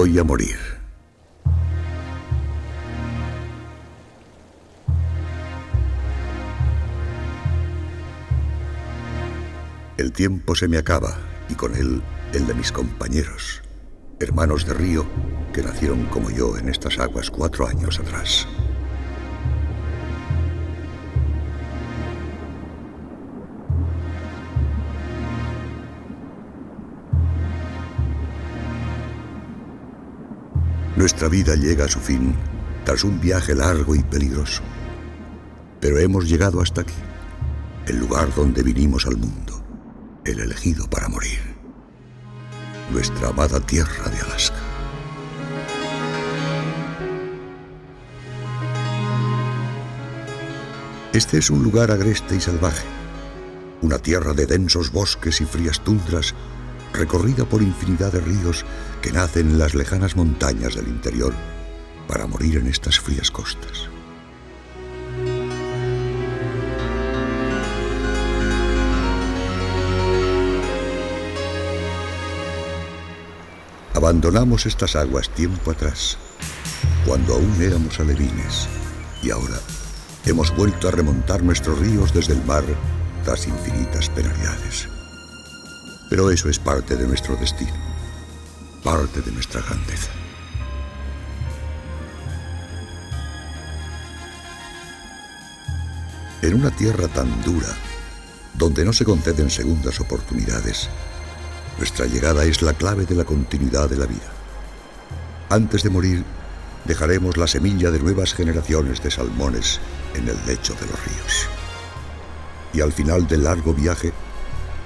Voy a morir. El tiempo se me acaba y con él el de mis compañeros, hermanos de río que nacieron como yo en estas aguas 4 años atrás. Nuestra vida llega a su fin tras un viaje largo y peligroso. Pero hemos llegado hasta aquí, el lugar donde vinimos al mundo, el elegido para morir. Nuestra amada tierra de Alaska. Este es un lugar agreste y salvaje, una tierra de densos bosques y frías tundras, recorrida por infinidad de ríos que nacen en las lejanas montañas del interior para morir en estas frías costas. Abandonamos estas aguas tiempo atrás, cuando aún éramos alevines, y ahora hemos vuelto a remontar nuestros ríos desde el mar tras infinitas penalidades. Pero eso es parte de nuestro destino, parte de nuestra grandeza. En una tierra tan dura, donde no se conceden segundas oportunidades, nuestra llegada es la clave de la continuidad de la vida. Antes de morir, dejaremos la semilla de nuevas generaciones de salmones en el lecho de los ríos. Y al final del largo viaje,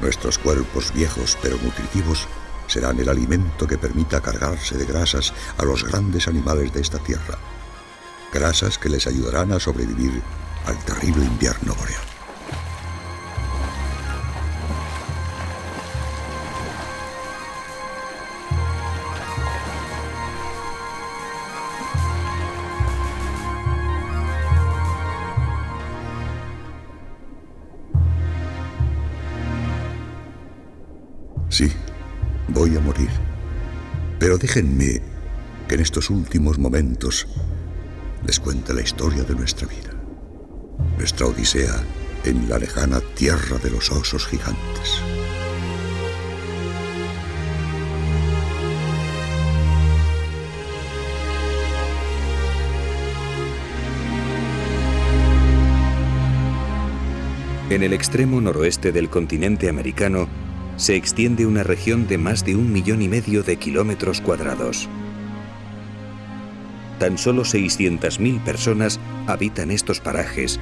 nuestros cuerpos viejos pero nutritivos serán el alimento que permita cargarse de grasas a los grandes animales de esta tierra. Grasas que les ayudarán a sobrevivir al terrible invierno boreal. Sí, voy a morir. Pero déjenme que en estos últimos momentos les cuente la historia de nuestra vida. Nuestra odisea en la lejana tierra de los osos gigantes. En el extremo noroeste del continente americano se extiende una región de más de 1,5 millones de kilómetros cuadrados. Tan solo 600.000 personas habitan estos parajes,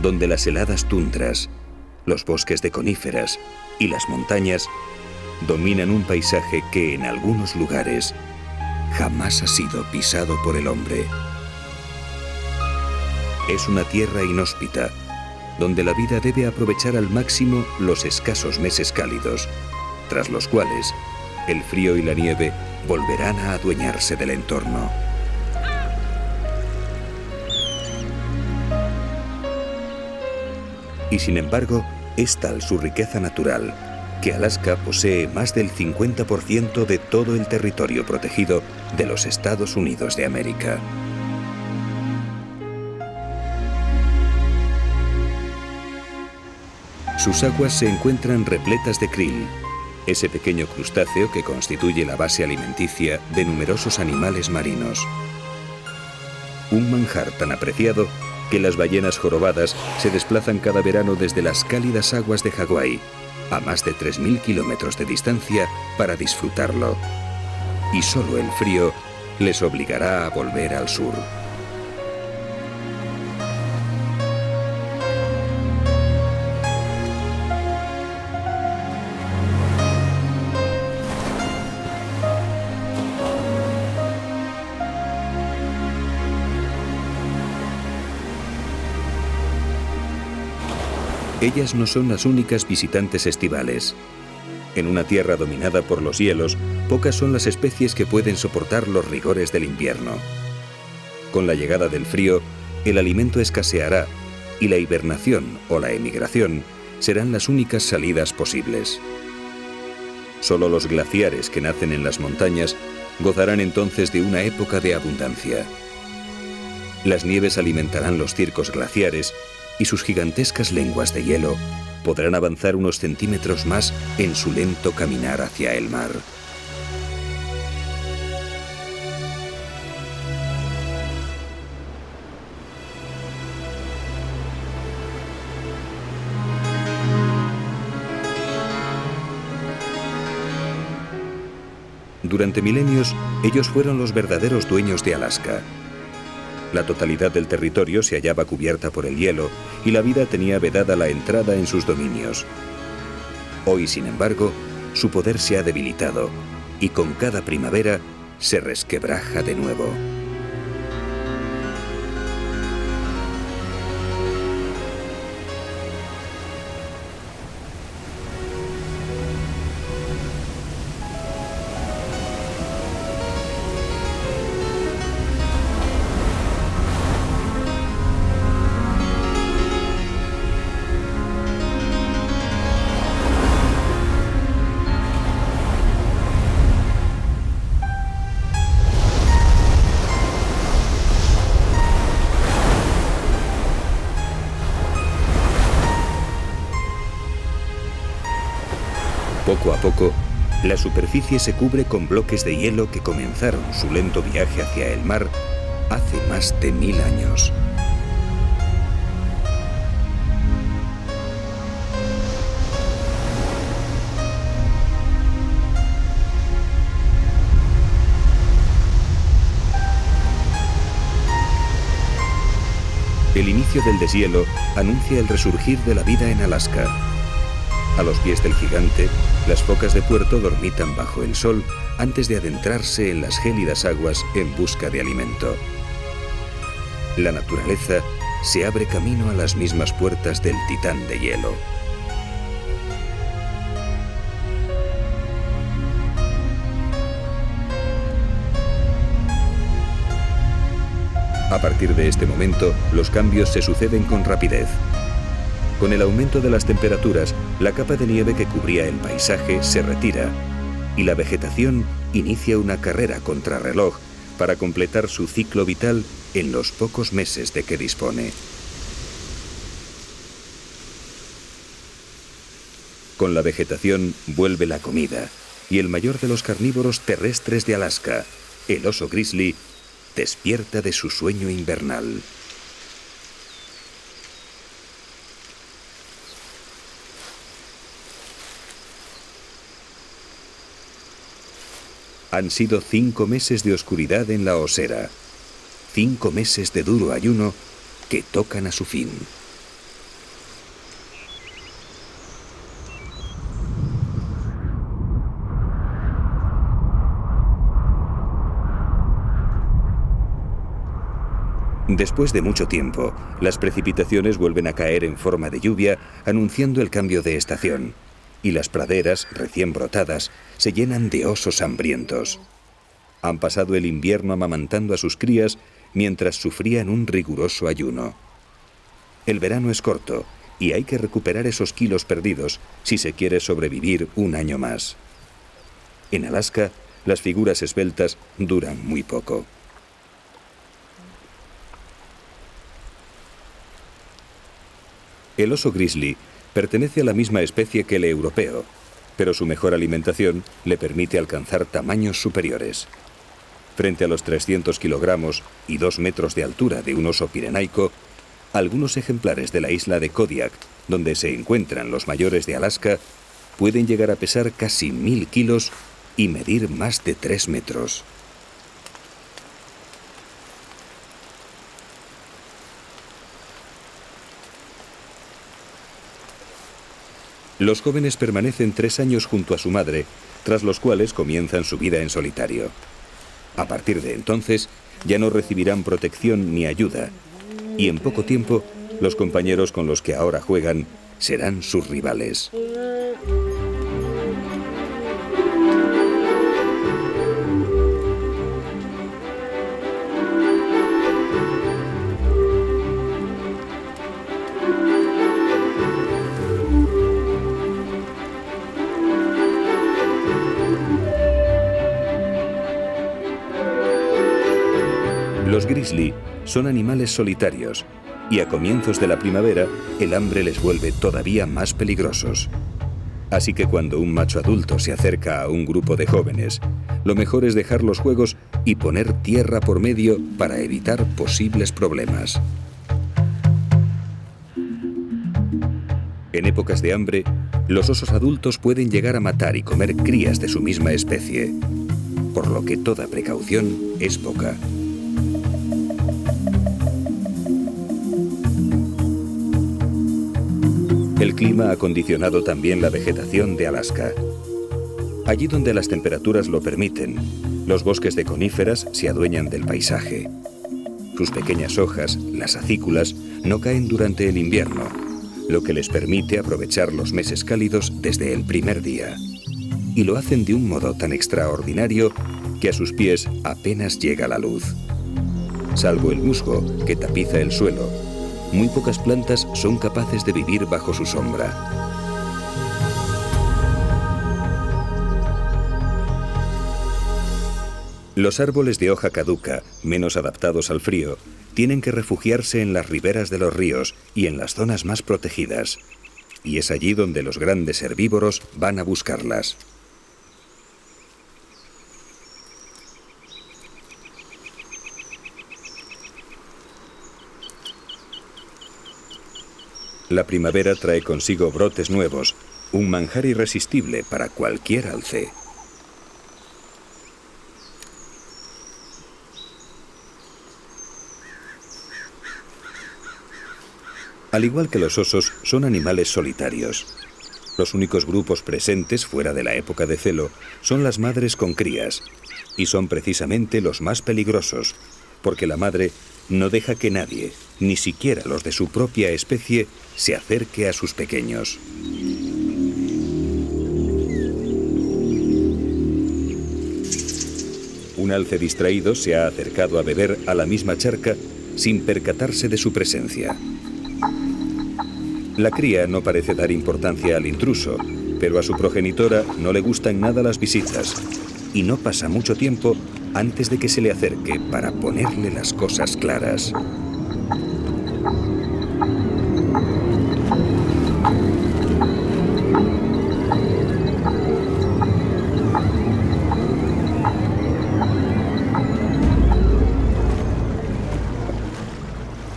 donde las heladas tundras, los bosques de coníferas y las montañas dominan un paisaje que en algunos lugares jamás ha sido pisado por el hombre. Es una tierra inhóspita, donde la vida debe aprovechar al máximo los escasos meses cálidos, tras los cuales el frío y la nieve volverán a adueñarse del entorno. Y sin embargo, es tal su riqueza natural que Alaska posee más del 50% de todo el territorio protegido de los Estados Unidos de América. Sus aguas se encuentran repletas de krill, ese pequeño crustáceo que constituye la base alimenticia de numerosos animales marinos. Un manjar tan apreciado que las ballenas jorobadas se desplazan cada verano desde las cálidas aguas de Hawái, a más de 3.000 kilómetros de distancia, para disfrutarlo. Y solo el frío les obligará a volver al sur. Ellas no son las únicas visitantes estivales. En una tierra dominada por los hielos, pocas son las especies que pueden soportar los rigores del invierno. Con la llegada del frío, el alimento escaseará y la hibernación o la emigración serán las únicas salidas posibles. Solo los glaciares que nacen en las montañas gozarán entonces de una época de abundancia. Las nieves alimentarán los circos glaciares y sus gigantescas lenguas de hielo podrán avanzar unos centímetros más en su lento caminar hacia el mar. Durante milenios, ellos fueron los verdaderos dueños de Alaska. La totalidad del territorio se hallaba cubierta por el hielo y la vida tenía vedada la entrada en sus dominios. Hoy, sin embargo, su poder se ha debilitado y con cada primavera se resquebraja de nuevo. Poco a poco, la superficie se cubre con bloques de hielo que comenzaron su lento viaje hacia el mar hace más de 1000 años. El inicio del deshielo anuncia el resurgir de la vida en Alaska. A los pies del gigante, las focas de puerto dormitan bajo el sol antes de adentrarse en las gélidas aguas en busca de alimento. La naturaleza se abre camino a las mismas puertas del titán de hielo. A partir de este momento, los cambios se suceden con rapidez. Con el aumento de las temperaturas, la capa de nieve que cubría el paisaje se retira y la vegetación inicia una carrera contrarreloj para completar su ciclo vital en los pocos meses de que dispone. Con la vegetación vuelve la comida y el mayor de los carnívoros terrestres de Alaska, el oso grizzly, despierta de su sueño invernal. Han sido 5 meses de oscuridad en la osera, 5 meses de duro ayuno que tocan a su fin. Después de mucho tiempo, las precipitaciones vuelven a caer en forma de lluvia, anunciando el cambio de estación, y las praderas, recién brotadas, se llenan de osos hambrientos. Han pasado el invierno amamantando a sus crías mientras sufrían un riguroso ayuno. El verano es corto y hay que recuperar esos kilos perdidos si se quiere sobrevivir un año más. En Alaska, las figuras esbeltas duran muy poco. El oso grizzly pertenece a la misma especie que el europeo, pero su mejor alimentación le permite alcanzar tamaños superiores. Frente a los 300 kilogramos y 2 metros de altura de un oso pirenaico, algunos ejemplares de la isla de Kodiak, donde se encuentran los mayores de Alaska, pueden llegar a pesar casi 1000 kilos y medir más de 3 metros. Los jóvenes permanecen 3 años junto a su madre, tras los cuales comienzan su vida en solitario. A partir de entonces, ya no recibirán protección ni ayuda, y en poco tiempo, los compañeros con los que ahora juegan serán sus rivales. Los grizzly son animales solitarios y a comienzos de la primavera el hambre les vuelve todavía más peligrosos. Así que cuando un macho adulto se acerca a un grupo de jóvenes, lo mejor es dejar los juegos y poner tierra por medio para evitar posibles problemas. En épocas de hambre, los osos adultos pueden llegar a matar y comer crías de su misma especie, por lo que toda precaución es poca. El clima ha condicionado también la vegetación de Alaska. Allí donde las temperaturas lo permiten, los bosques de coníferas se adueñan del paisaje. Sus pequeñas hojas, las acículas, no caen durante el invierno, lo que les permite aprovechar los meses cálidos desde el primer día. Y lo hacen de un modo tan extraordinario que a sus pies apenas llega la luz. Salvo el musgo, que tapiza el suelo, muy pocas plantas son capaces de vivir bajo su sombra. Los árboles de hoja caduca, menos adaptados al frío, tienen que refugiarse en las riberas de los ríos y en las zonas más protegidas. Y es allí donde los grandes herbívoros van a buscarlas. La primavera trae consigo brotes nuevos, un manjar irresistible para cualquier alce. Al igual que los osos, son animales solitarios. Los únicos grupos presentes fuera de la época de celo son las madres con crías, y son precisamente los más peligrosos, porque la madre no deja que nadie, ni siquiera los de su propia especie, se acerque a sus pequeños. Un alce distraído se ha acercado a beber a la misma charca sin percatarse de su presencia. La cría no parece dar importancia al intruso, pero a su progenitora no le gustan nada las visitas, y no pasa mucho tiempo antes de que se le acerque para ponerle las cosas claras.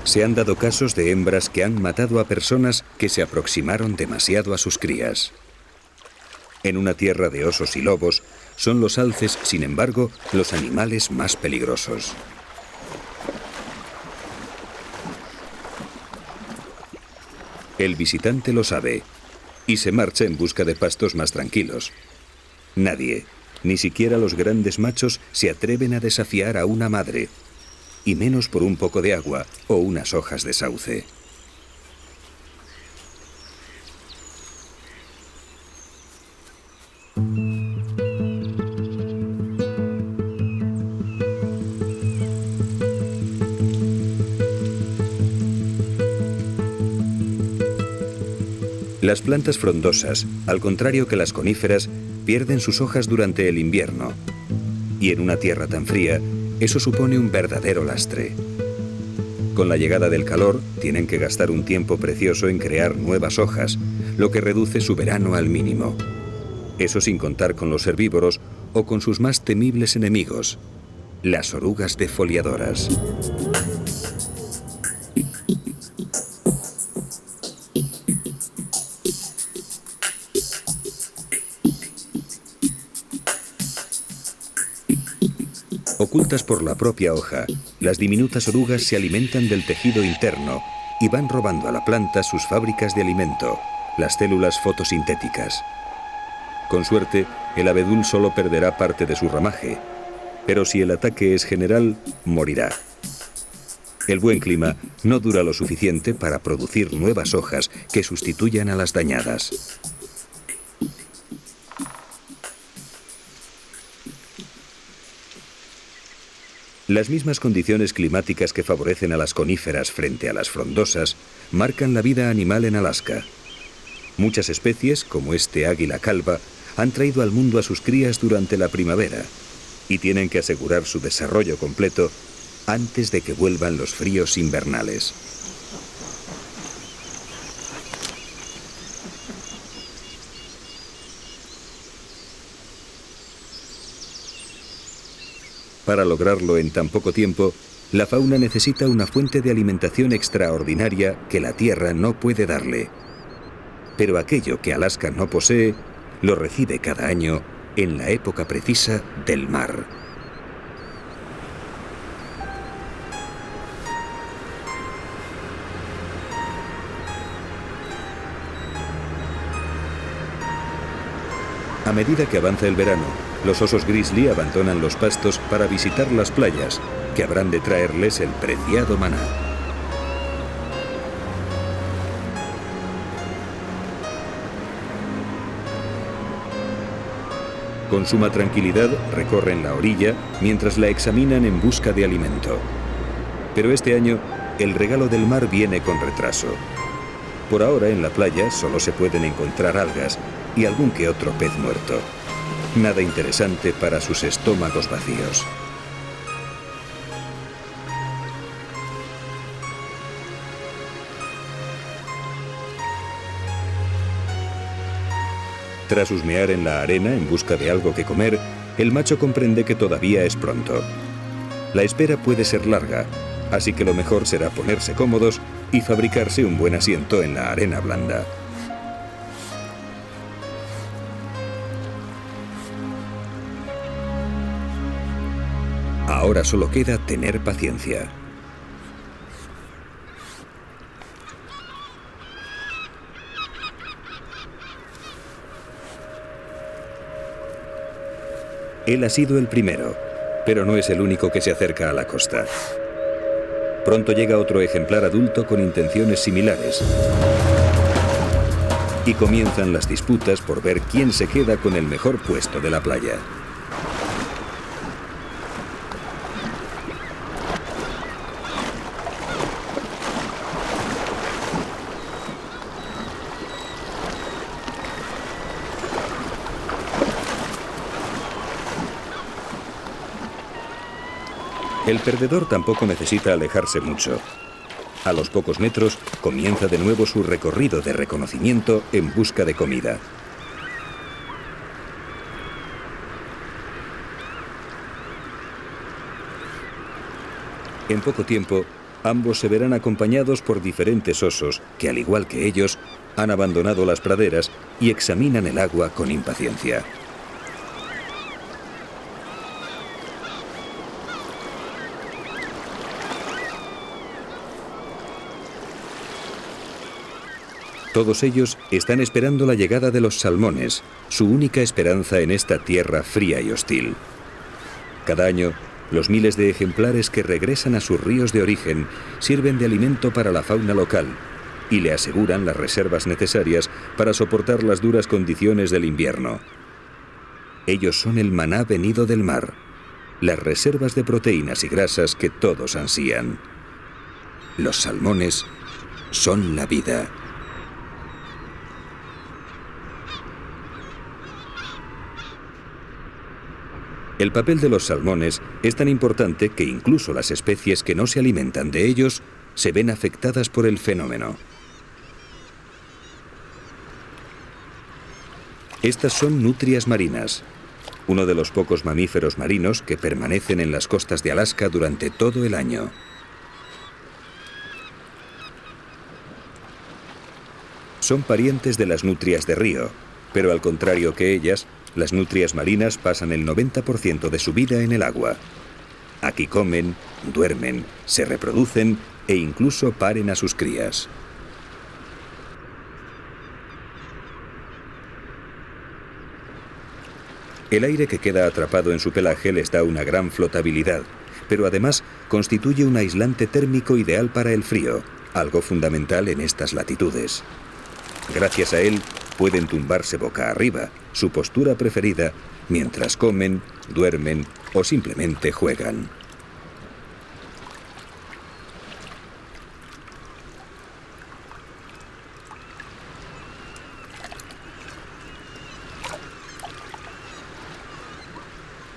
Se han dado casos de hembras que han matado a personas que se aproximaron demasiado a sus crías. En una tierra de osos y lobos, son los alces, sin embargo, los animales más peligrosos. El visitante lo sabe y se marcha en busca de pastos más tranquilos. Nadie, ni siquiera los grandes machos, se atreven a desafiar a una madre, y menos por un poco de agua o unas hojas de sauce. Las plantas frondosas, al contrario que las coníferas, pierden sus hojas durante el invierno. Y en una tierra tan fría, eso supone un verdadero lastre. Con la llegada del calor, tienen que gastar un tiempo precioso en crear nuevas hojas, lo que reduce su verano al mínimo. Eso sin contar con los herbívoros o con sus más temibles enemigos, las orugas defoliadoras. Ocultas por la propia hoja, las diminutas orugas se alimentan del tejido interno y van robando a la planta sus fábricas de alimento, las células fotosintéticas. Con suerte, el abedul solo perderá parte de su ramaje, pero si el ataque es general, morirá. El buen clima no dura lo suficiente para producir nuevas hojas que sustituyan a las dañadas. Las mismas condiciones climáticas que favorecen a las coníferas frente a las frondosas marcan la vida animal en Alaska. Muchas especies, como este águila calva, han traído al mundo a sus crías durante la primavera y tienen que asegurar su desarrollo completo antes de que vuelvan los fríos invernales. Para lograrlo en tan poco tiempo, la fauna necesita una fuente de alimentación extraordinaria que la Tierra no puede darle. Pero aquello que Alaska no posee, lo recibe cada año en la época precisa del mar. A medida que avanza el verano, los osos grizzly abandonan los pastos para visitar las playas, que habrán de traerles el preciado maná. Con suma tranquilidad recorren la orilla mientras la examinan en busca de alimento. Pero este año, el regalo del mar viene con retraso. Por ahora en la playa solo se pueden encontrar algas y algún que otro pez muerto. Nada interesante para sus estómagos vacíos. Tras husmear en la arena en busca de algo que comer, el macho comprende que todavía es pronto. La espera puede ser larga, así que lo mejor será ponerse cómodos y fabricarse un buen asiento en la arena blanda. Ahora solo queda tener paciencia. Él ha sido el primero, pero no es el único que se acerca a la costa. Pronto llega otro ejemplar adulto con intenciones similares. Y comienzan las disputas por ver quién se queda con el mejor puesto de la playa. El perdedor tampoco necesita alejarse mucho. A los pocos metros comienza de nuevo su recorrido de reconocimiento en busca de comida. En poco tiempo, ambos se verán acompañados por diferentes osos que, al igual que ellos, han abandonado las praderas y examinan el agua con impaciencia. Todos ellos están esperando la llegada de los salmones, su única esperanza en esta tierra fría y hostil. Cada año, los miles de ejemplares que regresan a sus ríos de origen sirven de alimento para la fauna local y le aseguran las reservas necesarias para soportar las duras condiciones del invierno. Ellos son el maná venido del mar, las reservas de proteínas y grasas que todos ansían. Los salmones son la vida. El papel de los salmones es tan importante que incluso las especies que no se alimentan de ellos se ven afectadas por el fenómeno. Estas son nutrias marinas, uno de los pocos mamíferos marinos que permanecen en las costas de Alaska durante todo el año. Son parientes de las nutrias de río, pero al contrario que ellas, las nutrias marinas pasan el 90% de su vida en el agua. Aquí comen, duermen, se reproducen e incluso paren a sus crías. El aire que queda atrapado en su pelaje les da una gran flotabilidad, pero además constituye un aislante térmico ideal para el frío, algo fundamental en estas latitudes. Gracias a él, pueden tumbarse boca arriba, su postura preferida, mientras comen, duermen o simplemente juegan.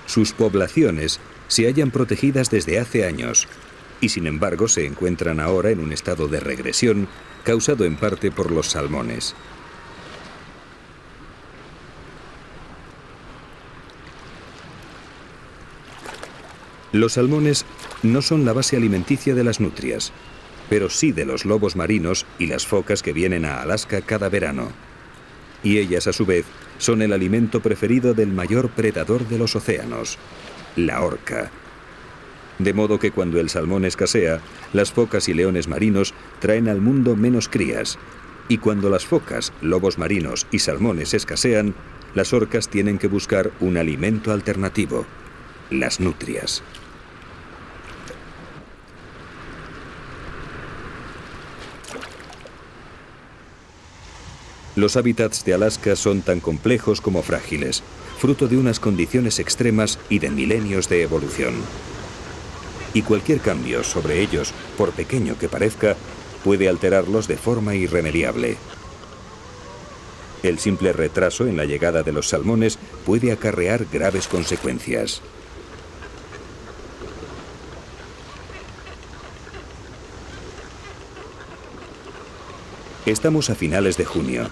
Sus poblaciones se hallan protegidas desde hace años y sin embargo se encuentran ahora en un estado de regresión causado en parte por los salmones. Los salmones no son la base alimenticia de las nutrias, pero sí de los lobos marinos y las focas que vienen a Alaska cada verano. Y ellas, a su vez, son el alimento preferido del mayor predador de los océanos, la orca. De modo que cuando el salmón escasea, las focas y leones marinos traen al mundo menos crías. Y cuando las focas, lobos marinos y salmones escasean, las orcas tienen que buscar un alimento alternativo, las nutrias. Los hábitats de Alaska son tan complejos como frágiles, fruto de unas condiciones extremas y de milenios de evolución. Y cualquier cambio sobre ellos, por pequeño que parezca, puede alterarlos de forma irremediable. El simple retraso en la llegada de los salmones puede acarrear graves consecuencias. Estamos a finales de junio.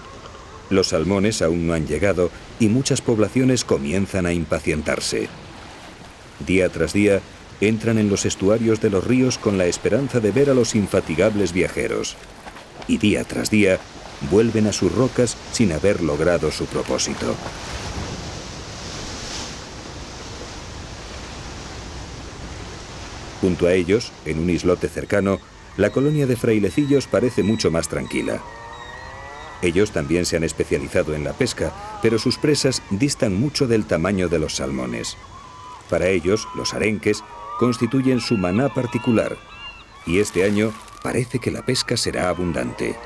Los salmones aún no han llegado y muchas poblaciones comienzan a impacientarse. Día tras día, entran en los estuarios de los ríos con la esperanza de ver a los infatigables viajeros. Y día tras día, vuelven a sus rocas sin haber logrado su propósito. Junto a ellos, en un islote cercano, la colonia de frailecillos parece mucho más tranquila. Ellos también se han especializado en la pesca, pero sus presas distan mucho del tamaño de los salmones. Para ellos, los arenques constituyen su maná particular, y este año parece que la pesca será abundante.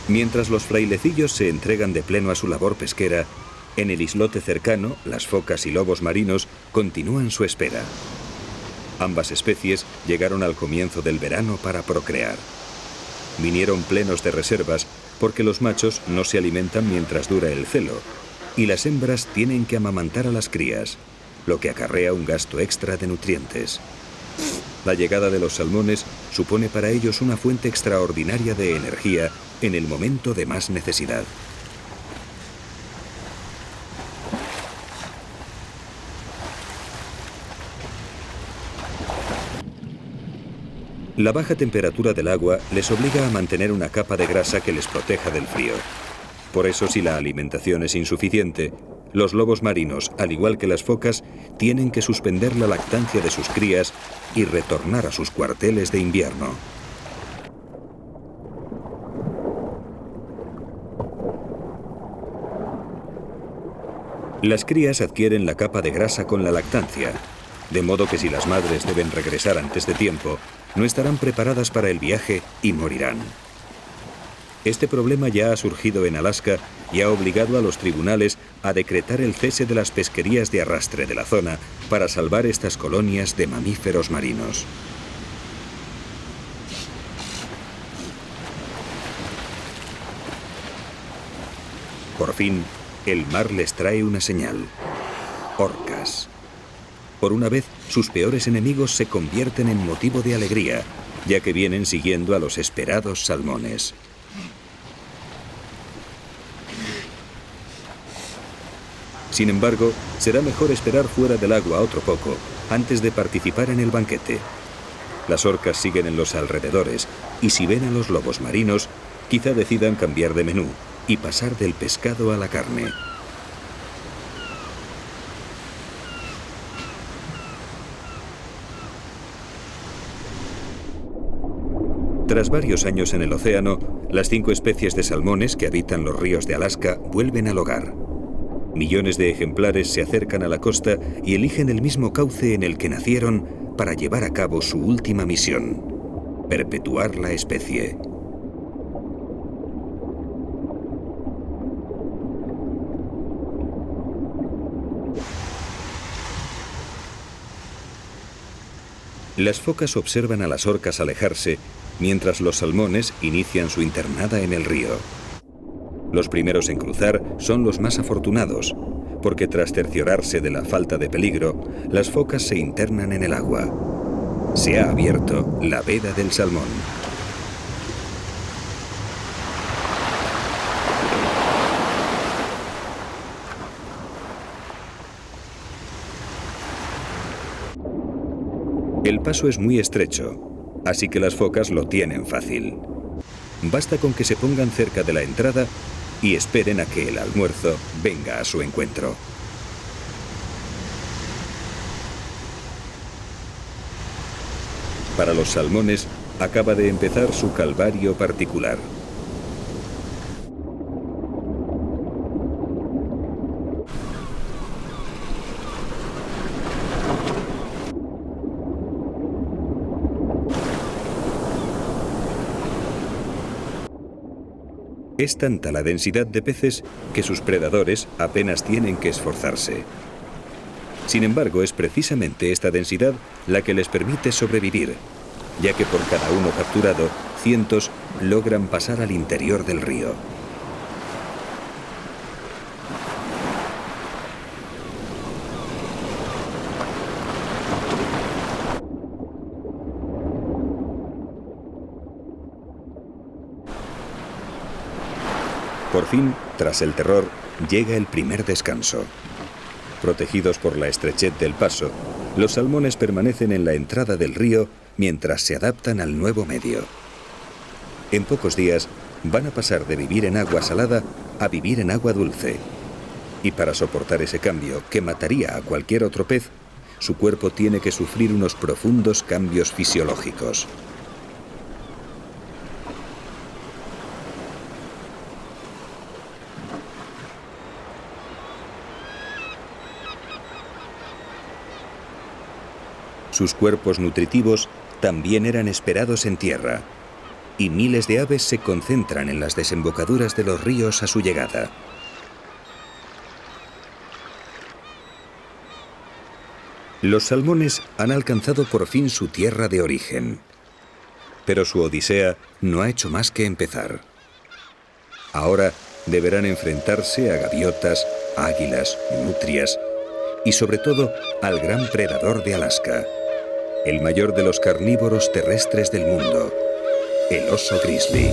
Mientras los frailecillos se entregan de pleno a su labor pesquera, en el islote cercano, las focas y lobos marinos continúan su espera. Ambas especies llegaron al comienzo del verano para procrear. Vinieron plenos de reservas porque los machos no se alimentan mientras dura el celo, y las hembras tienen que amamantar a las crías, lo que acarrea un gasto extra de nutrientes. La llegada de los salmones supone para ellos una fuente extraordinaria de energía en el momento de más necesidad. La baja temperatura del agua les obliga a mantener una capa de grasa que les proteja del frío. Por eso, si la alimentación es insuficiente, los lobos marinos, al igual que las focas, tienen que suspender la lactancia de sus crías y retornar a sus cuarteles de invierno. Las crías adquieren la capa de grasa con la lactancia, de modo que si las madres deben regresar antes de tiempo, no estarán preparadas para el viaje y morirán. Este problema ya ha surgido en Alaska y ha obligado a los tribunales a decretar el cese de las pesquerías de arrastre de la zona para salvar estas colonias de mamíferos marinos. Por fin, el mar les trae una señal: orcas. Por una vez, sus peores enemigos se convierten en motivo de alegría, ya que vienen siguiendo a los esperados salmones. Sin embargo, será mejor esperar fuera del agua otro poco, antes de participar en el banquete. Las orcas siguen en los alrededores, y si ven a los lobos marinos, quizá decidan cambiar de menú y pasar del pescado a la carne. Tras varios años en el océano, las 5 especies de salmones que habitan los ríos de Alaska vuelven al hogar. Millones de ejemplares se acercan a la costa y eligen el mismo cauce en el que nacieron para llevar a cabo su última misión: perpetuar la especie. Las focas observan a las orcas alejarse, mientras los salmones inician su internada en el río. Los primeros en cruzar son los más afortunados, porque tras cerciorarse de la falta de peligro, las focas se internan en el agua. Se ha abierto la veda del salmón. El paso es muy estrecho, así que las focas lo tienen fácil. Basta con que se pongan cerca de la entrada y esperen a que el almuerzo venga a su encuentro. Para los salmones, acaba de empezar su calvario particular. Es tanta la densidad de peces que sus predadores apenas tienen que esforzarse. Sin embargo, es precisamente esta densidad la que les permite sobrevivir, ya que por cada uno capturado, cientos logran pasar al interior del río. Por fin, tras el terror, llega el primer descanso. Protegidos por la estrechez del paso, los salmones permanecen en la entrada del río mientras se adaptan al nuevo medio. En pocos días, van a pasar de vivir en agua salada a vivir en agua dulce. Y para soportar ese cambio, que mataría a cualquier otro pez, su cuerpo tiene que sufrir unos profundos cambios fisiológicos. Sus cuerpos nutritivos también eran esperados en tierra, y miles de aves se concentran en las desembocaduras de los ríos a su llegada. Los salmones han alcanzado por fin su tierra de origen, pero su odisea no ha hecho más que empezar. Ahora deberán enfrentarse a gaviotas, águilas, nutrias y sobre todo al gran predador de Alaska, el mayor de los carnívoros terrestres del mundo, el oso grizzly.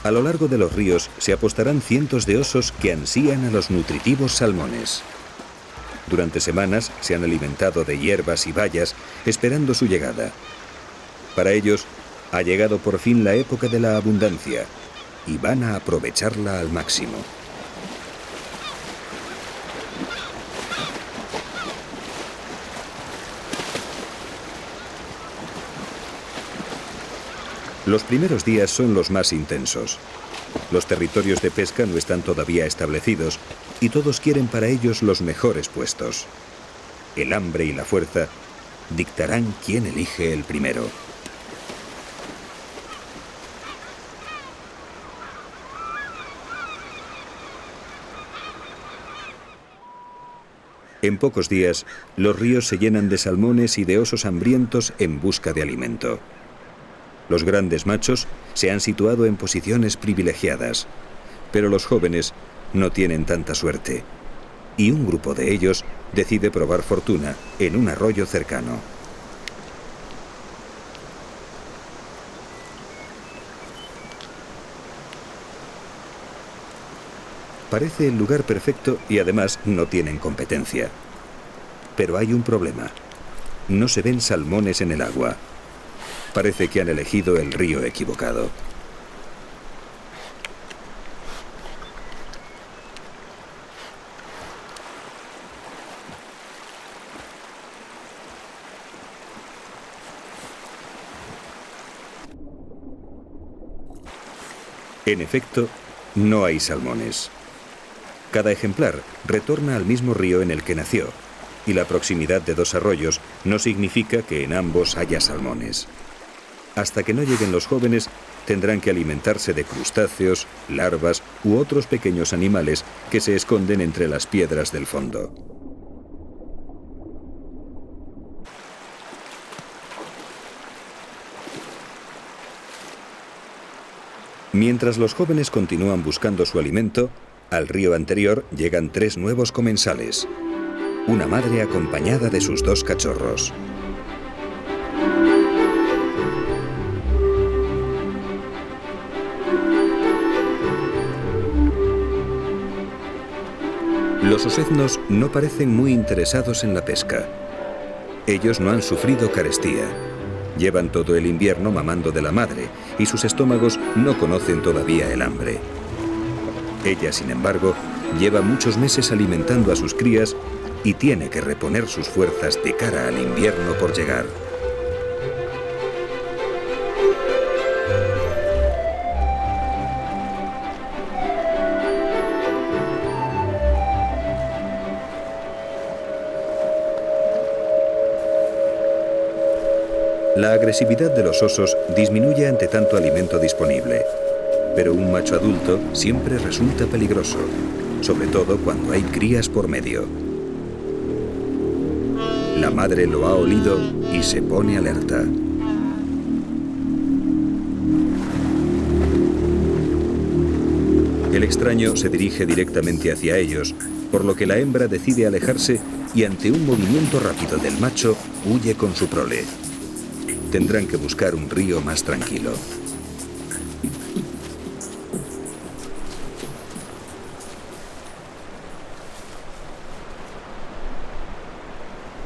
A lo largo de los ríos se apostarán cientos de osos que ansían a los nutritivos salmones. Durante semanas se han alimentado de hierbas y bayas esperando su llegada. Para ellos, ha llegado por fin la época de la abundancia y van a aprovecharla al máximo. Los primeros días son los más intensos. Los territorios de pesca no están todavía establecidos y todos quieren para ellos los mejores puestos. El hambre y la fuerza dictarán quién elige el primero. En pocos días, los ríos se llenan de salmones y de osos hambrientos en busca de alimento. Los grandes machos se han situado en posiciones privilegiadas, pero los jóvenes no tienen tanta suerte, y un grupo de ellos decide probar fortuna en un arroyo cercano. Parece el lugar perfecto y además no tienen competencia. Pero hay un problema. No se ven salmones en el agua. Parece que han elegido el río equivocado. En efecto, no hay salmones. Cada ejemplar retorna al mismo río en el que nació, y la proximidad de dos arroyos no significa que en ambos haya salmones. Hasta que no lleguen los jóvenes, tendrán que alimentarse de crustáceos, larvas u otros pequeños animales que se esconden entre las piedras del fondo. Mientras los jóvenes continúan buscando su alimento, al río anterior llegan 3 nuevos comensales. Una madre acompañada de sus 2 cachorros. Los oseznos no parecen muy interesados en la pesca. Ellos no han sufrido carestía. Llevan todo el invierno mamando de la madre y sus estómagos no conocen todavía el hambre. Ella, sin embargo, lleva muchos meses alimentando a sus crías y tiene que reponer sus fuerzas de cara al invierno por llegar. La agresividad de los osos disminuye ante tanto alimento disponible, pero un macho adulto siempre resulta peligroso, sobre todo cuando hay crías por medio. La madre lo ha olido y se pone alerta. El extraño se dirige directamente hacia ellos, por lo que la hembra decide alejarse y ante un movimiento rápido del macho huye con su prole. Tendrán que buscar un río más tranquilo.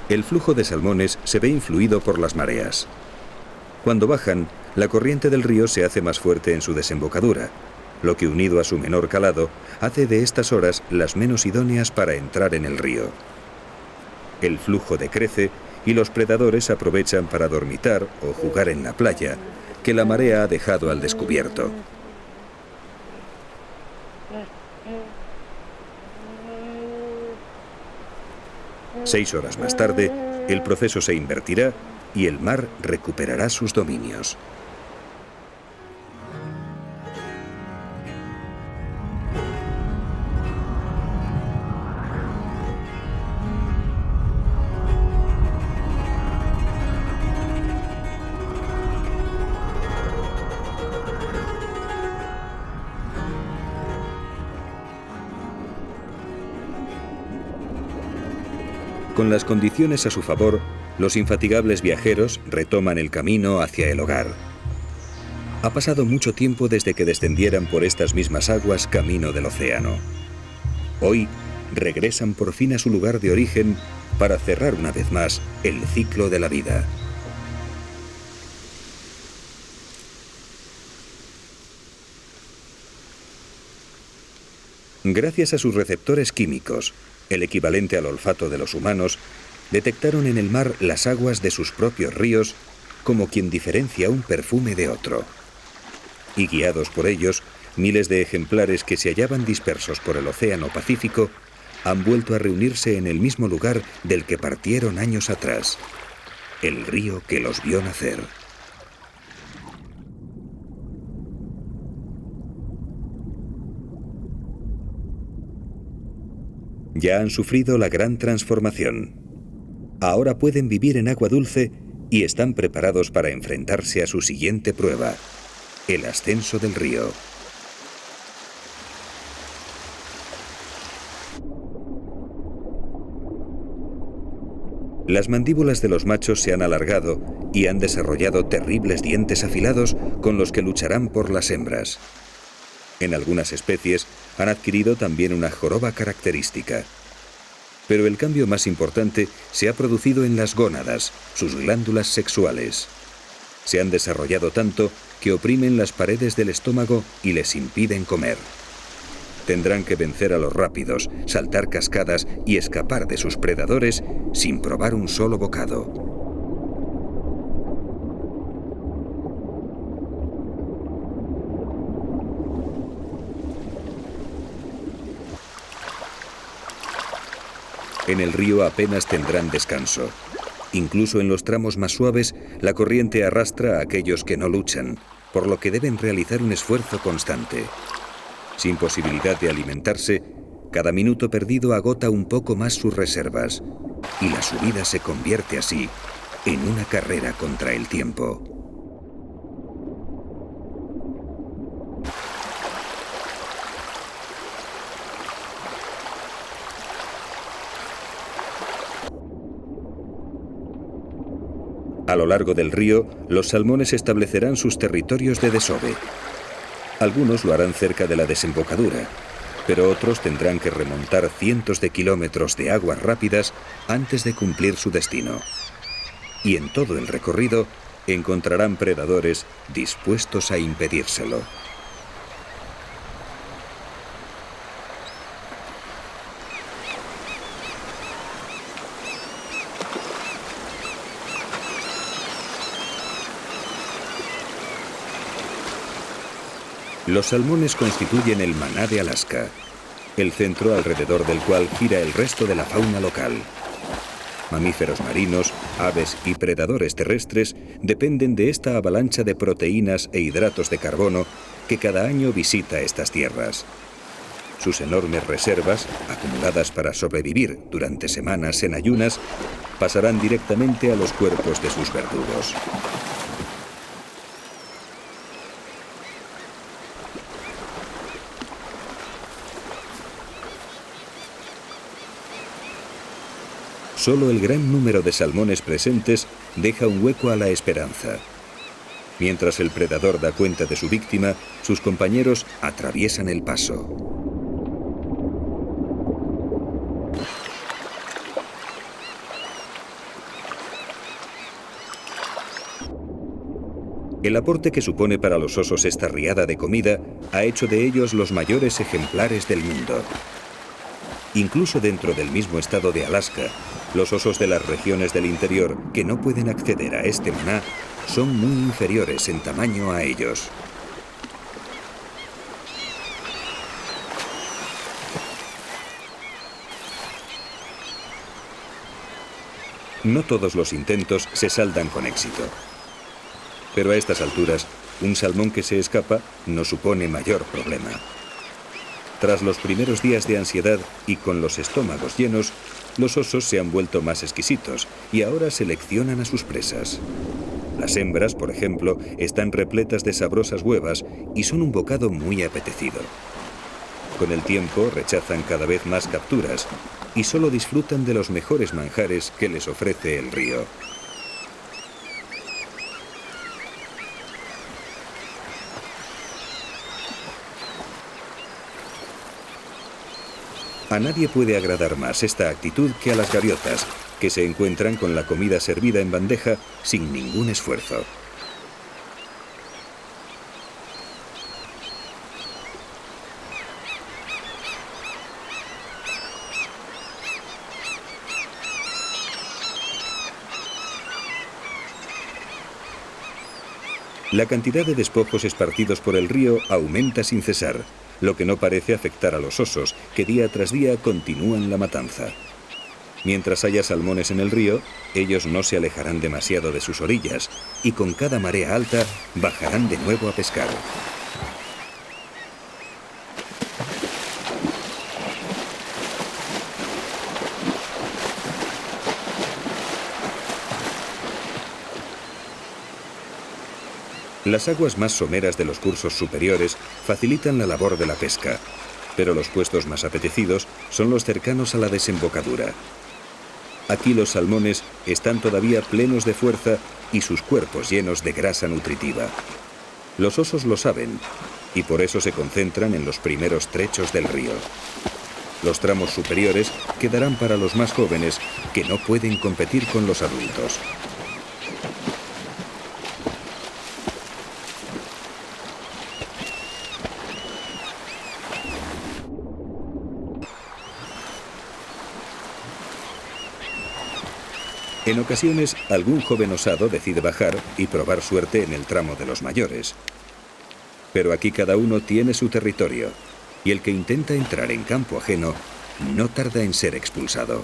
El flujo de salmones se ve influido por las mareas. Cuando bajan, la corriente del río se hace más fuerte en su desembocadura, lo que, unido a su menor calado, hace de estas horas las menos idóneas para entrar en el río. El flujo decrece y los predadores aprovechan para dormitar o jugar en la playa, que la marea ha dejado al descubierto. Seis horas más tarde, el proceso se invertirá y el mar recuperará sus dominios. Con las condiciones a su favor, los infatigables viajeros retoman el camino hacia el hogar. Ha pasado mucho tiempo desde que descendieran por estas mismas aguas camino del océano. Hoy regresan por fin a su lugar de origen para cerrar una vez más el ciclo de la vida. Gracias a sus receptores químicos, el equivalente al olfato de los humanos, detectaron en el mar las aguas de sus propios ríos como quien diferencia un perfume de otro. Y guiados por ellos, miles de ejemplares que se hallaban dispersos por el Océano Pacífico han vuelto a reunirse en el mismo lugar del que partieron años atrás, el río que los vio nacer. Ya han sufrido la gran transformación. Ahora pueden vivir en agua dulce y están preparados para enfrentarse a su siguiente prueba, el ascenso del río. Las mandíbulas de los machos se han alargado y han desarrollado terribles dientes afilados con los que lucharán por las hembras. En algunas especies han adquirido también una joroba característica. Pero el cambio más importante se ha producido en las gónadas, sus glándulas sexuales. Se han desarrollado tanto que oprimen las paredes del estómago y les impiden comer. Tendrán que vencer a los rápidos, saltar cascadas y escapar de sus predadores sin probar un solo bocado. En el río apenas tendrán descanso. Incluso en los tramos más suaves, la corriente arrastra a aquellos que no luchan, por lo que deben realizar un esfuerzo constante. Sin posibilidad de alimentarse, cada minuto perdido agota un poco más sus reservas, y la subida se convierte así en una carrera contra el tiempo. A lo largo del río, los salmones establecerán sus territorios de desove. Algunos lo harán cerca de la desembocadura, pero otros tendrán que remontar cientos de kilómetros de aguas rápidas antes de cumplir su destino. Y en todo el recorrido encontrarán predadores dispuestos a impedírselo. Los salmones constituyen el maná de Alaska, el centro alrededor del cual gira el resto de la fauna local. Mamíferos marinos, aves y predadores terrestres dependen de esta avalancha de proteínas e hidratos de carbono que cada año visita estas tierras. Sus enormes reservas, acumuladas para sobrevivir durante semanas en ayunas, pasarán directamente a los cuerpos de sus verdugos. Solo el gran número de salmones presentes deja un hueco a la esperanza. Mientras el predador da cuenta de su víctima, sus compañeros atraviesan el paso. El aporte que supone para los osos esta riada de comida ha hecho de ellos los mayores ejemplares del mundo. Incluso dentro del mismo estado de Alaska, los osos de las regiones del interior que no pueden acceder a este maná son muy inferiores en tamaño a ellos. No todos los intentos se saldan con éxito. Pero a estas alturas, un salmón que se escapa no supone mayor problema. Tras los primeros días de ansiedad y con los estómagos llenos, los osos se han vuelto más exquisitos y ahora seleccionan a sus presas. Las hembras, por ejemplo, están repletas de sabrosas huevas y son un bocado muy apetecido. Con el tiempo rechazan cada vez más capturas y solo disfrutan de los mejores manjares que les ofrece el río. A nadie puede agradar más esta actitud que a las gaviotas, que se encuentran con la comida servida en bandeja sin ningún esfuerzo. La cantidad de despojos esparcidos por el río aumenta sin cesar, lo que no parece afectar a los osos, que día tras día continúan la matanza. Mientras haya salmones en el río, ellos no se alejarán demasiado de sus orillas y con cada marea alta bajarán de nuevo a pescar. Las aguas más someras de los cursos superiores facilitan la labor de la pesca, pero los puestos más apetecidos son los cercanos a la desembocadura. Aquí los salmones están todavía plenos de fuerza y sus cuerpos llenos de grasa nutritiva. Los osos lo saben y por eso se concentran en los primeros trechos del río. Los tramos superiores quedarán para los más jóvenes que no pueden competir con los adultos. En ocasiones, algún joven osado decide bajar y probar suerte en el tramo de los mayores. Pero aquí cada uno tiene su territorio, y el que intenta entrar en campo ajeno no tarda en ser expulsado.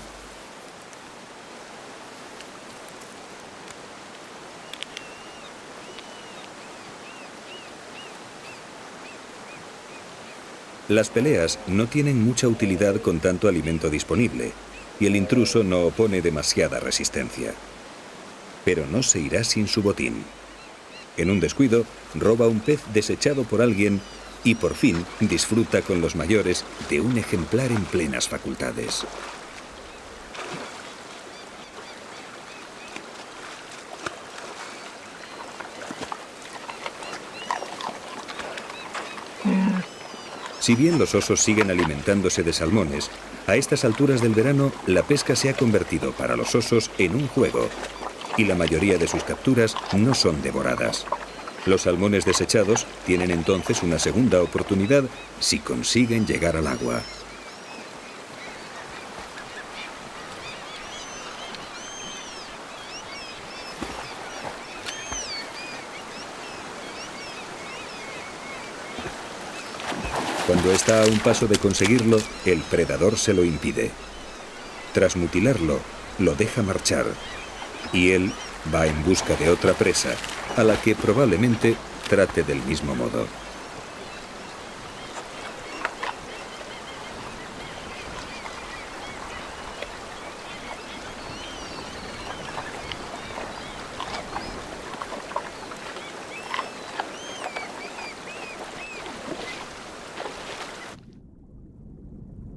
Las peleas no tienen mucha utilidad con tanto alimento disponible, y el intruso no opone demasiada resistencia. Pero no se irá sin su botín. En un descuido, roba un pez desechado por alguien y por fin disfruta con los mayores de un ejemplar en plenas facultades. Si bien los osos siguen alimentándose de salmones, a estas alturas del verano la pesca se ha convertido para los osos en un juego y la mayoría de sus capturas no son devoradas. Los salmones desechados tienen entonces una segunda oportunidad si consiguen llegar al agua. Cuando está a un paso de conseguirlo, el predador se lo impide. Tras mutilarlo, lo deja marchar y él va en busca de otra presa, a la que probablemente trate del mismo modo.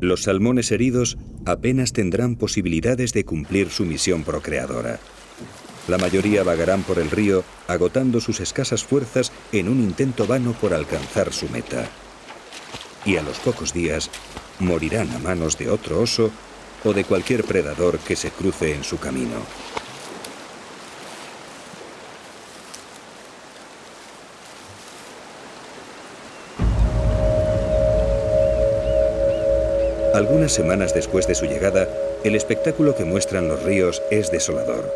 Los salmones heridos apenas tendrán posibilidades de cumplir su misión procreadora. La mayoría vagarán por el río, agotando sus escasas fuerzas en un intento vano por alcanzar su meta. Y a los pocos días morirán a manos de otro oso o de cualquier predador que se cruce en su camino. Algunas semanas después de su llegada, el espectáculo que muestran los ríos es desolador.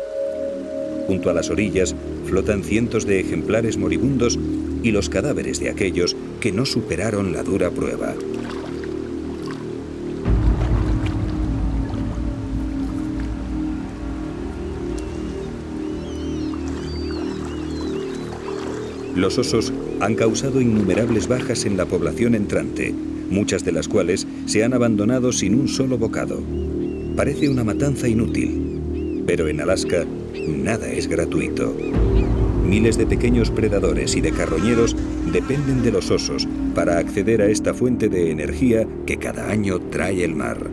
Junto a las orillas flotan cientos de ejemplares moribundos y los cadáveres de aquellos que no superaron la dura prueba. Los osos han causado innumerables bajas en la población entrante, muchas de las cuales se han abandonado sin un solo bocado. Parece una matanza inútil, pero en Alaska nada es gratuito. Miles de pequeños predadores y de carroñeros dependen de los osos para acceder a esta fuente de energía que cada año trae el mar.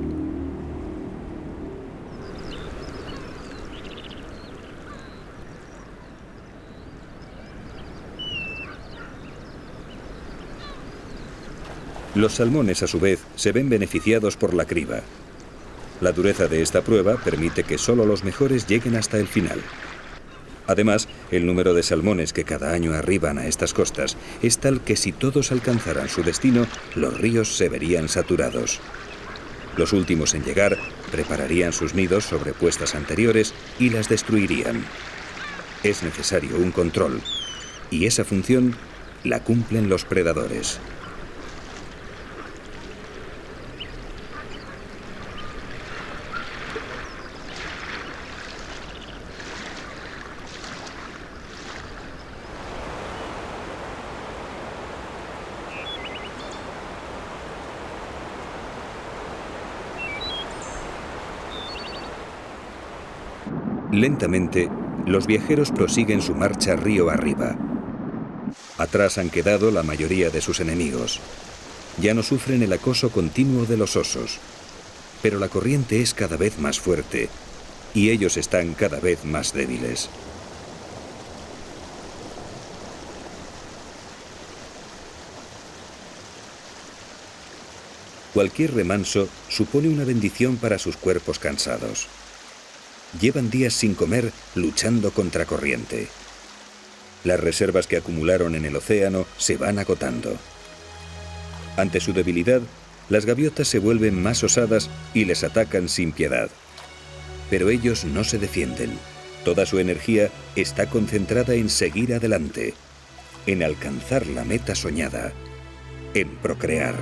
Los salmones, a su vez, se ven beneficiados por la criba. La dureza de esta prueba permite que solo los mejores lleguen hasta el final. Además, el número de salmones que cada año arriban a estas costas es tal que si todos alcanzaran su destino, los ríos se verían saturados. Los últimos en llegar prepararían sus nidos sobre puestas anteriores y las destruirían. Es necesario un control, y esa función la cumplen los predadores. Lentamente, los viajeros prosiguen su marcha río arriba. Atrás han quedado la mayoría de sus enemigos. Ya no sufren el acoso continuo de los osos, pero la corriente es cada vez más fuerte y ellos están cada vez más débiles. Cualquier remanso supone una bendición para sus cuerpos cansados. Llevan días sin comer luchando contra corriente. Las reservas que acumularon en el océano se van agotando. Ante su debilidad, las gaviotas se vuelven más osadas y les atacan sin piedad. Pero ellos no se defienden. Toda su energía está concentrada en seguir adelante, en alcanzar la meta soñada, en procrear.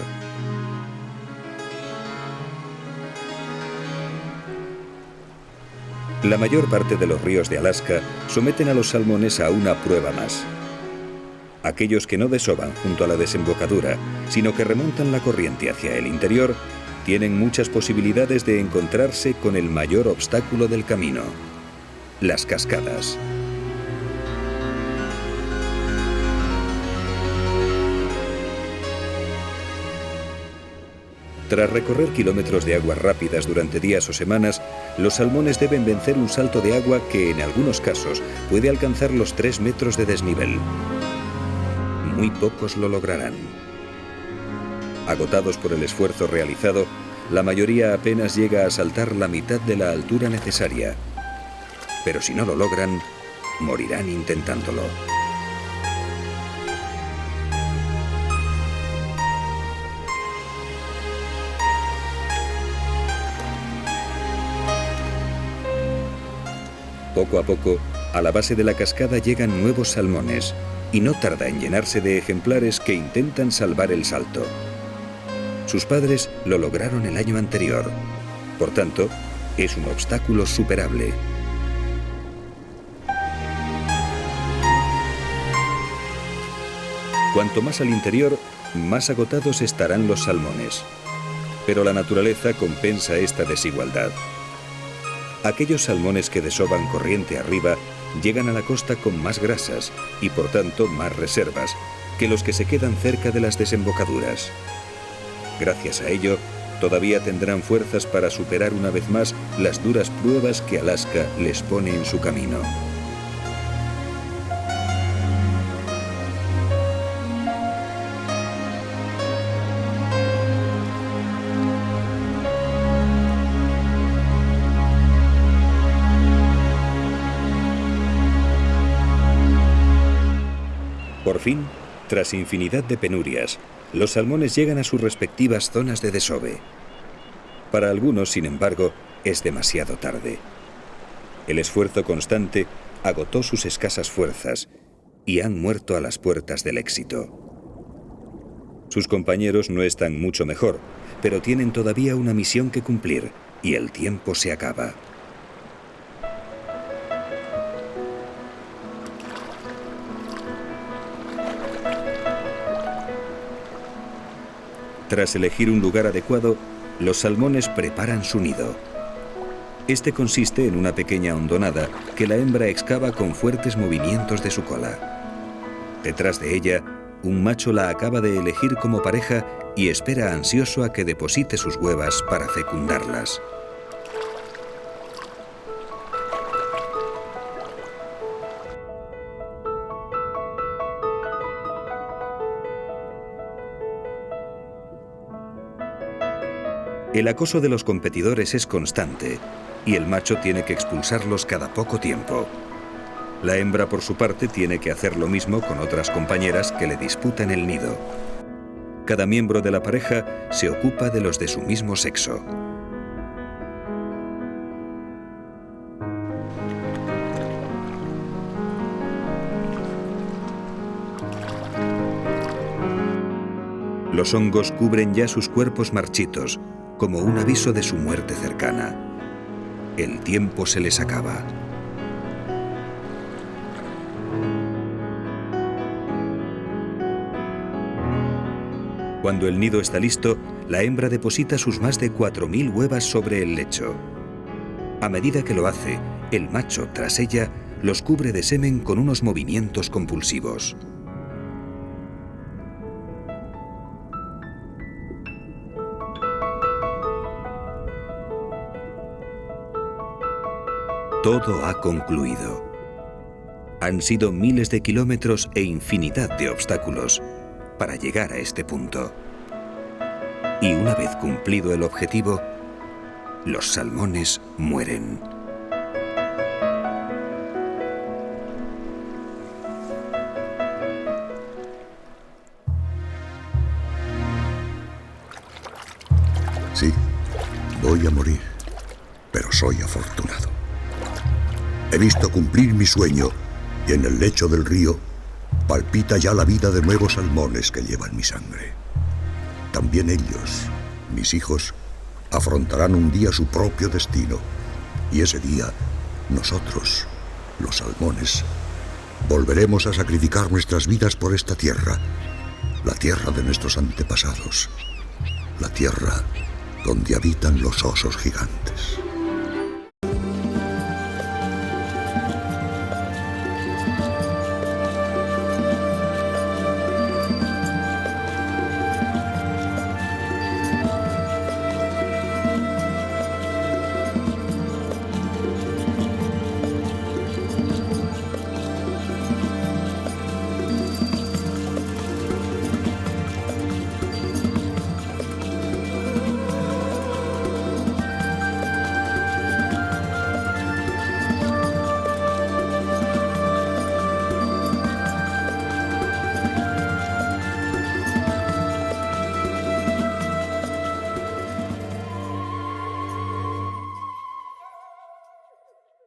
La mayor parte de los ríos de Alaska someten a los salmones a una prueba más. Aquellos que no desovan junto a la desembocadura, sino que remontan la corriente hacia el interior, tienen muchas posibilidades de encontrarse con el mayor obstáculo del camino: las cascadas. Tras recorrer kilómetros de aguas rápidas durante días o semanas, los salmones deben vencer un salto de agua que, en algunos casos, puede alcanzar los 3 metros de desnivel. Muy pocos lo lograrán. Agotados por el esfuerzo realizado, la mayoría apenas llega a saltar la mitad de la altura necesaria. Pero si no lo logran, morirán intentándolo. Poco a poco, a la base de la cascada llegan nuevos salmones, y no tarda en llenarse de ejemplares que intentan salvar el salto. Sus padres lo lograron el año anterior. Por tanto, es un obstáculo superable. Cuanto más al interior, más agotados estarán los salmones. Pero la naturaleza compensa esta desigualdad. Aquellos salmones que desoban corriente arriba llegan a la costa con más grasas y por tanto más reservas que los que se quedan cerca de las desembocaduras. Gracias a ello, todavía tendrán fuerzas para superar una vez más las duras pruebas que Alaska les pone en su camino. Por fin, tras infinidad de penurias, los salmones llegan a sus respectivas zonas de desove. Para algunos, sin embargo, es demasiado tarde. El esfuerzo constante agotó sus escasas fuerzas y han muerto a las puertas del éxito. Sus compañeros no están mucho mejor, pero tienen todavía una misión que cumplir y el tiempo se acaba. Tras elegir un lugar adecuado, los salmones preparan su nido. Este consiste en una pequeña hondonada que la hembra excava con fuertes movimientos de su cola. Detrás de ella, un macho la acaba de elegir como pareja y espera ansioso a que deposite sus huevas para fecundarlas. El acoso de los competidores es constante y el macho tiene que expulsarlos cada poco tiempo. La hembra, por su parte, tiene que hacer lo mismo con otras compañeras que le disputan el nido. Cada miembro de la pareja se ocupa de los de su mismo sexo. Los hongos cubren ya sus cuerpos marchitos, como un aviso de su muerte cercana. El tiempo se les acaba. Cuando el nido está listo, la hembra deposita sus más de 4.000 huevas sobre el lecho. A medida que lo hace, el macho, tras ella, los cubre de semen con unos movimientos compulsivos. Todo ha concluido. Han sido miles de kilómetros e infinidad de obstáculos para llegar a este punto. Y una vez cumplido el objetivo, los salmones mueren. Sí, voy a morir, pero soy afortunado. He visto cumplir mi sueño y en el lecho del río palpita ya la vida de nuevos salmones que llevan mi sangre. También ellos, mis hijos, afrontarán un día su propio destino y ese día nosotros, los salmones, volveremos a sacrificar nuestras vidas por esta tierra, la tierra de nuestros antepasados, la tierra donde habitan los osos gigantes.